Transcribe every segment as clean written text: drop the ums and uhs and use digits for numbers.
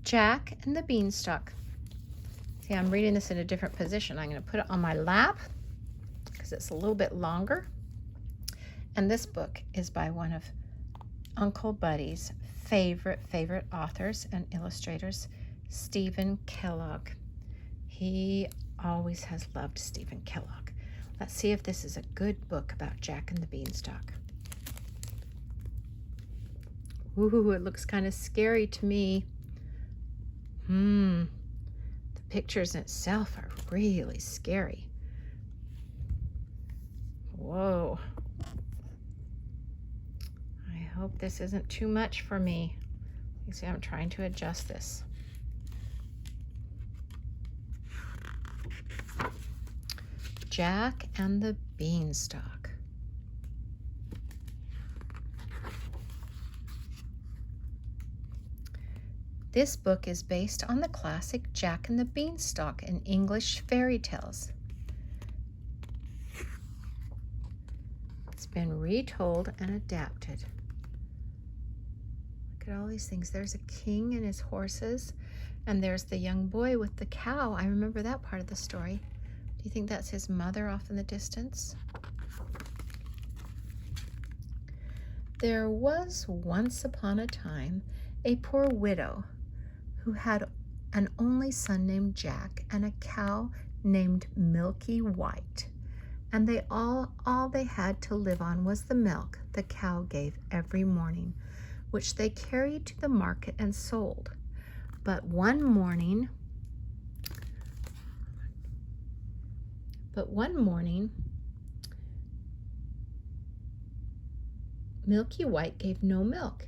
Jack and the Beanstalk. See, I'm reading this in a different position. I'm going to put it on my lap because it's a little bit longer. And this book is by one of Uncle Buddy's favorite authors and illustrators, Stephen Kellogg. He always has loved Stephen Kellogg. Let's see if this is a good book about Jack and the Beanstalk. Ooh, it looks kind of scary to me. The pictures in itself are really scary. Whoa. I hope this isn't too much for me. You see, I'm trying to adjust this. Jack and the Beanstalk. This book is based on the classic Jack and the Beanstalk in English fairy tales. It's been retold and adapted. Look at all these things. There's a king and his horses, and there's the young boy with the cow. I remember that part of the story. Do you think that's his mother off in the distance? There was once upon a time a poor widow who had an only son named Jack and a cow named Milky White. And they all they had to live on was the milk the cow gave every morning, which they carried to the market and sold. But one morning, Milky White gave no milk,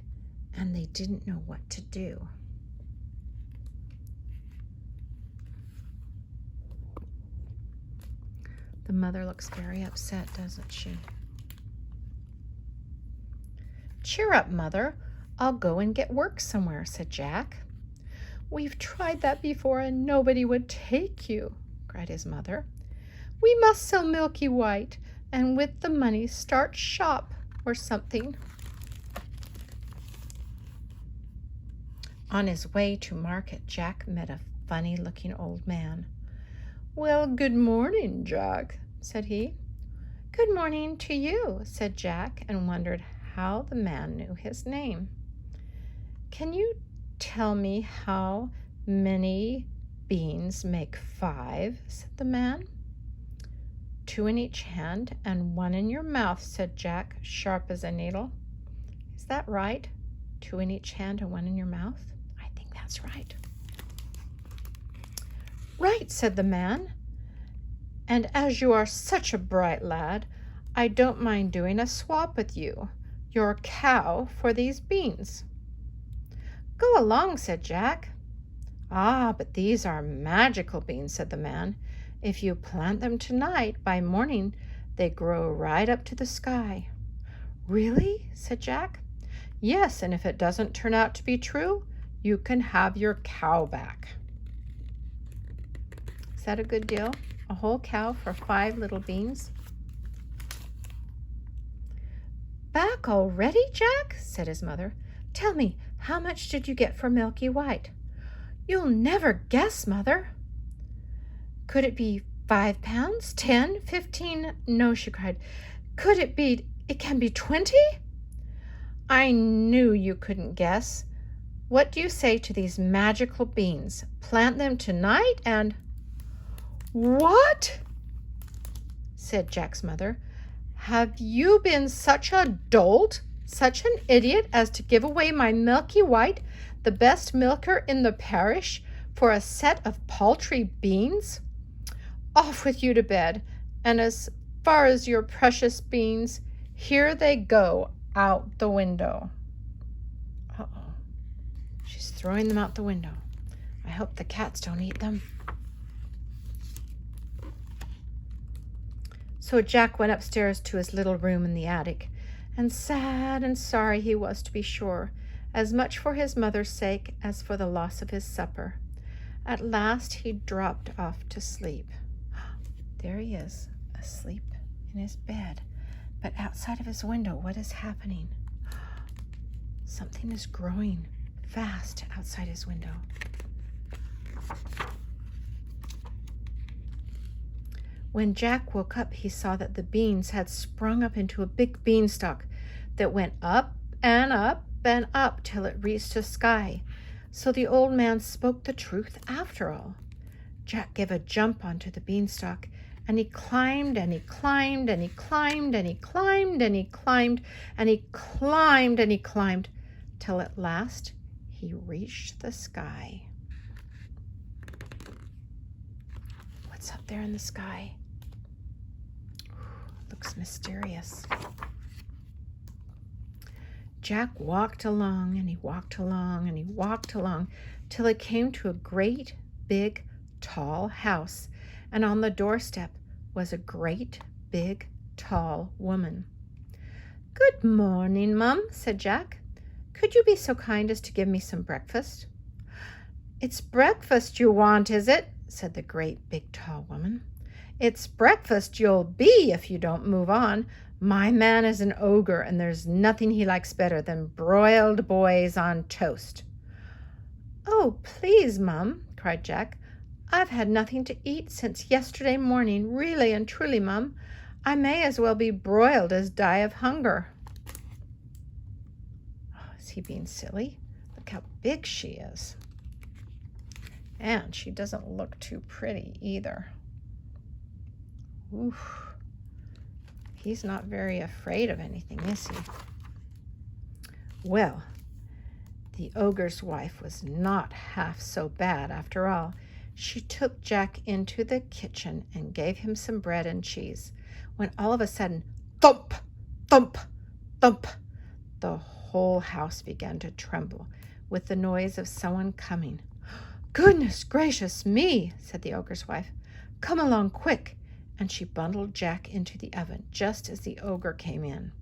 and they didn't know what to do. The mother looks very upset, doesn't she? "Cheer up, Mother. I'll go and get work somewhere," said Jack. "We've tried that before and nobody would take you," cried his mother. "We must sell Milky White and with the money start shop or something." On his way to market, Jack met a funny-looking old man. "Well, good morning, Jack," said he. "Good morning to you," said Jack, and wondered how the man knew his name. "Can you tell me how many beans make 5?" said the man. "2 in each hand and 1 in your mouth," said Jack, sharp as a needle. "Is that right? 2 in each hand and 1 in your mouth? I think that's right." "Right," said the man. "And as you are such a bright lad, I don't mind doing a swap with you, your cow for these beans." "Go along," said Jack. "Ah, but these are magical beans," said the man. "If you plant them tonight, by morning they grow right up to the sky." "Really?" said Jack. "Yes, and if it doesn't turn out to be true, you can have your cow back." Is that a good deal? A whole cow for 5 little beans? "Back already, Jack?" said his mother. "Tell me, how much did you get for Milky White?" "You'll never guess, Mother." "Could it be 5 pounds, 10, 15? No," she cried. It can be 20? "I knew you couldn't guess. What do you say to these magical beans? Plant them tonight and—" "What?" said Jack's mother. "Have you been such a dolt, such an idiot as to give away my Milky White, the best milker in the parish, for a set of paltry beans? Off with you to bed, and as far as your precious beans, here they go out the window." Uh-oh. She's throwing them out the window. I hope the cats don't eat them. So Jack went upstairs to his little room in the attic, and sad and sorry he was, to be sure, as much for his mother's sake as for the loss of his supper. At last he dropped off to sleep. There he is, asleep in his bed. But outside of his window, what is happening? Something is growing fast outside his window. When Jack woke up, he saw that the beans had sprung up into a big beanstalk that went up and up and up till it reached the sky. So the old man spoke the truth after all. Jack gave a jump onto the beanstalk, and he climbed and he climbed and he climbed and he climbed and he climbed and he climbed and he climbed till at last he reached the sky. What's up there in the sky? Looks mysterious. Jack walked along and he walked along and he walked along till he came to a great big tall house, and on the doorstep was a great big tall woman. "Good morning, Mum," said Jack. "Could you be so kind as to give me some breakfast?" "It's breakfast you want, is it?" said the great big tall woman. "It's breakfast you'll be if you don't move on. My man is an ogre, and there's nothing he likes better than broiled boys on toast." "Oh, please, Mum," cried Jack. "I've had nothing to eat since yesterday morning, really and truly, Mum. I may as well be broiled as die of hunger." Oh, is he being silly? Look how big she is. And she doesn't look too pretty either. Oof. He's not very afraid of anything, is he? Well, the ogre's wife was not half so bad after all. She took Jack into the kitchen and gave him some bread and cheese, when all of a sudden, thump, thump, thump, the whole house began to tremble with the noise of someone coming. "Goodness gracious me," said the ogre's wife. "Come along quick." And she bundled Jack into the oven just as the ogre came in.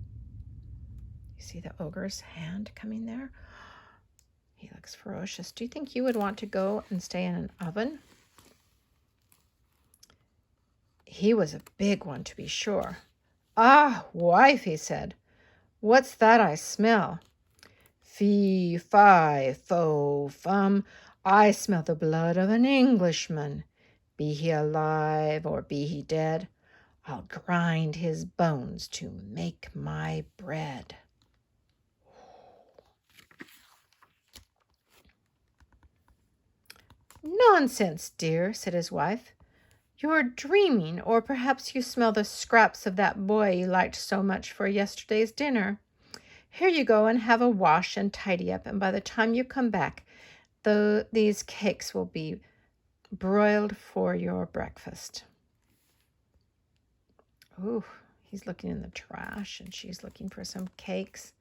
You see the ogre's hand coming there? He looks ferocious. Do you think you would want to go and stay in an oven? He was a big one, to be sure. "Ah, wife," he said, "what's that I smell?" "Fee, fi, fo, fum, I smell the blood of an Englishman. Be he alive or be he dead, I'll grind his bones to make my bread." "Nonsense, dear," said his wife. "You're dreaming, or perhaps you smell the scraps of that boy you liked so much for yesterday's dinner. Here you go and have a wash and tidy up, and by the time you come back, these cakes will be broiled for your breakfast." Ooh, he's looking in the trash, and she's looking for some cakes.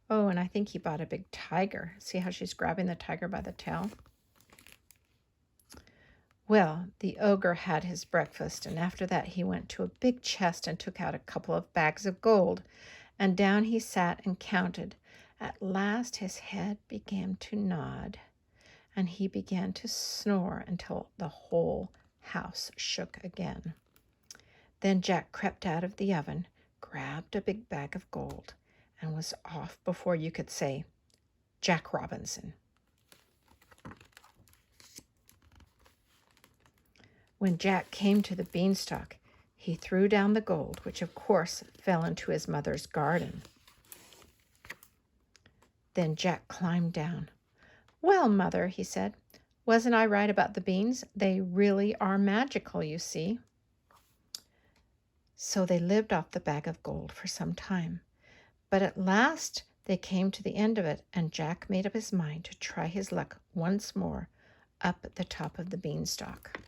Oh, and I think he bought a big tiger. See how she's grabbing the tiger by the tail? Well, the ogre had his breakfast, and after that he went to a big chest and took out a couple of bags of gold, and down he sat and counted. At last his head began to nod, and he began to snore until the whole house shook again. Then Jack crept out of the oven, grabbed a big bag of gold, and was off before you could say, "Jack Robinson." When Jack came to the beanstalk, he threw down the gold, which of course fell into his mother's garden. Then Jack climbed down. "Well, Mother," he said, "wasn't I right about the beans? They really are magical, you see." So they lived off the bag of gold for some time. But at last they came to the end of it, and Jack made up his mind to try his luck once more up at the top of the beanstalk.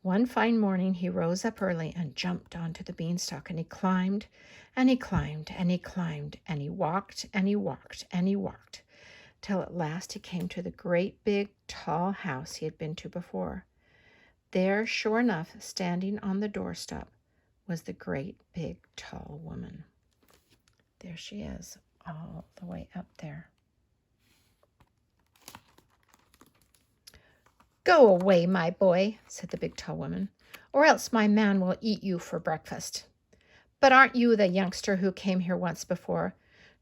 One fine morning he rose up early and jumped onto the beanstalk, and he climbed and he climbed and he climbed, and he walked and he walked and he walked, till at last he came to the great big tall house he had been to before. There, sure enough, standing on the doorstep, was the great big tall woman. There she is, all the way up there. "Go away, my boy," said the big tall woman, "or else my man will eat you for breakfast. But aren't you the youngster who came here once before?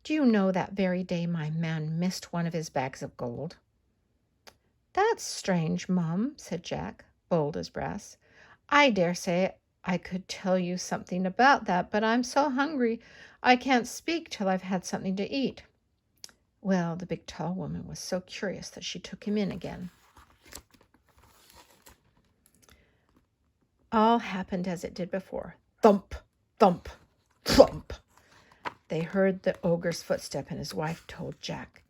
Do you know that very day my man missed one of his bags of gold?" That's strange, Mum, said Jack, bold as brass. I dare say I could tell you something about that, but I'm so hungry I can't speak till I've had something to eat. Well, the big tall woman was so curious that she took him in again. All happened as it did before. Thump, thump, thump. They heard the ogre's footstep, and his wife told Jack,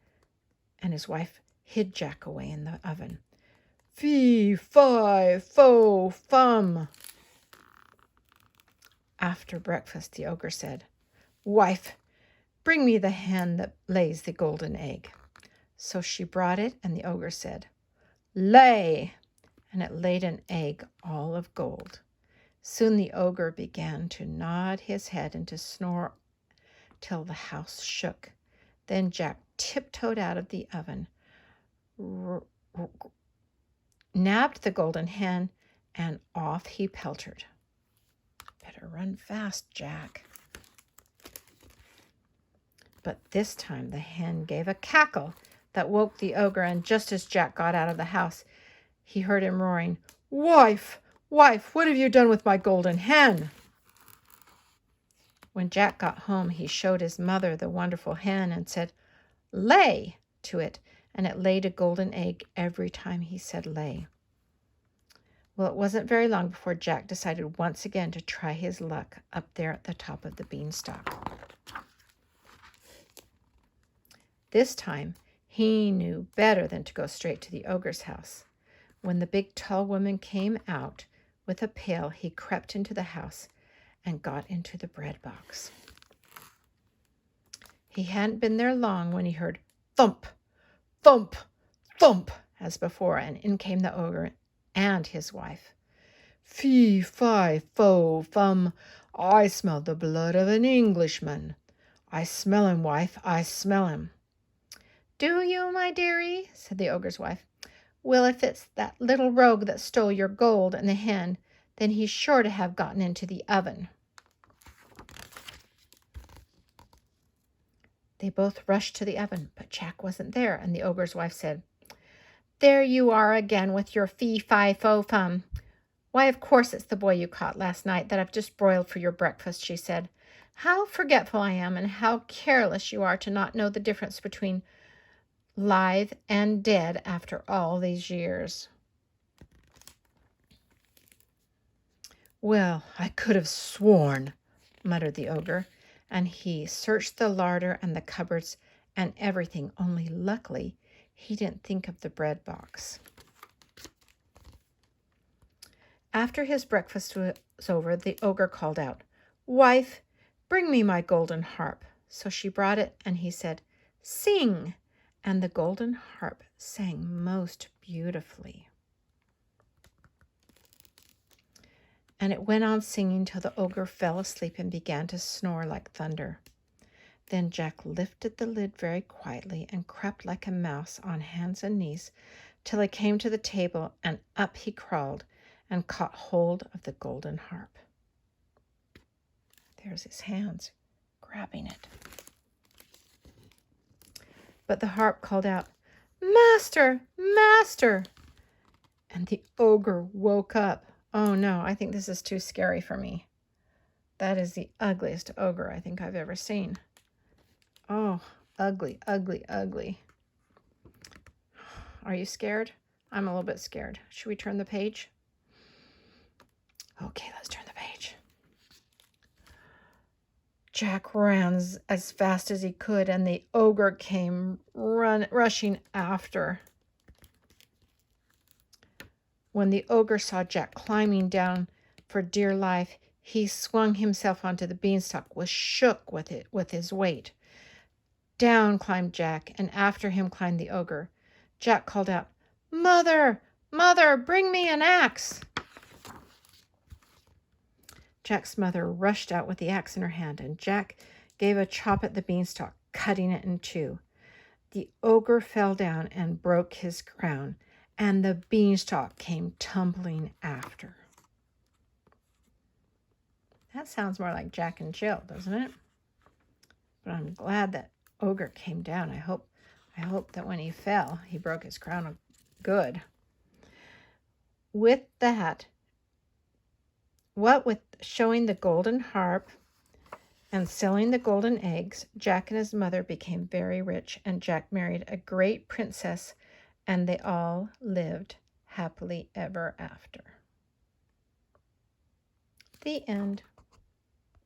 and his wife hid Jack away in the oven. Fee, fi, fo, fum. After breakfast, the ogre said, Wife, bring me the hen that lays the golden egg. So she brought it, and the ogre said, Lay! And it laid an egg all of gold. Soon the ogre began to nod his head and to snore till the house shook. Then Jack tiptoed out of the oven, nabbed the golden hen, and off he peltered. Better run fast, Jack. But this time the hen gave a cackle that woke the ogre, and just as Jack got out of the house, he heard him roaring, Wife, wife, what have you done with my golden hen? When Jack got home, he showed his mother the wonderful hen and said, Lay to it, and it laid a golden egg every time he said lay. Well, it wasn't very long before Jack decided once again to try his luck up there at the top of the beanstalk. This time, he knew better than to go straight to the ogre's house. When the big tall woman came out with a pail, he crept into the house and got into the bread box. He hadn't been there long when he heard thump, thump, thump as before, and in came the ogre and his wife. Fee, fi, fo, fum, I smell the blood of an Englishman. I smell him, wife, I smell him. Do you, my dearie? Said the ogre's wife. Well, if it's that little rogue that stole your gold and the hen, then he's sure to have gotten into the oven. They both rushed to the oven, but Jack wasn't there, and the ogre's wife said, There you are again with your fee, fi, fo, fum. Why, of course it's the boy you caught last night that I've just broiled for your breakfast, she said. How forgetful I am, and how careless you are to not know the difference between live and dead after all these years. Well, I could have sworn, muttered the ogre, and he searched the larder and the cupboards and everything, only luckily he didn't think of the bread box. After his breakfast was over, the ogre called out, Wife, bring me my golden harp. So she brought it, and he said, Sing! And the golden harp sang most beautifully. And it went on singing till the ogre fell asleep and began to snore like thunder. Then Jack lifted the lid very quietly and crept like a mouse on hands and knees till he came to the table, and up he crawled and caught hold of the golden harp. There's his hands grabbing it. But the harp called out, Master, master! And the ogre woke up. Oh no, I think this is too scary for me. That is the ugliest ogre I think I've ever seen. Oh, ugly, ugly, ugly. Are you scared? I'm a little bit scared. Should we turn the page? Okay, let's turn the page. Jack ran as fast as he could, and the ogre came rushing after. When the ogre saw Jack climbing down for dear life, he swung himself onto the beanstalk, was shook with his weight. Down climbed Jack, and after him climbed the ogre. Jack called out, Mother, mother, bring me an axe. Jack's mother rushed out with the axe in her hand, and Jack gave a chop at the beanstalk, cutting it in two. The ogre fell down and broke his crown, and the beanstalk came tumbling after. That sounds more like Jack and Jill, doesn't it? But I'm glad that ogre came down. I hope that when he fell, he broke his crown Good. With that, what with showing the golden harp and selling the golden eggs, Jack and his mother became very rich, and Jack married a great princess, and they all lived happily ever after. The end.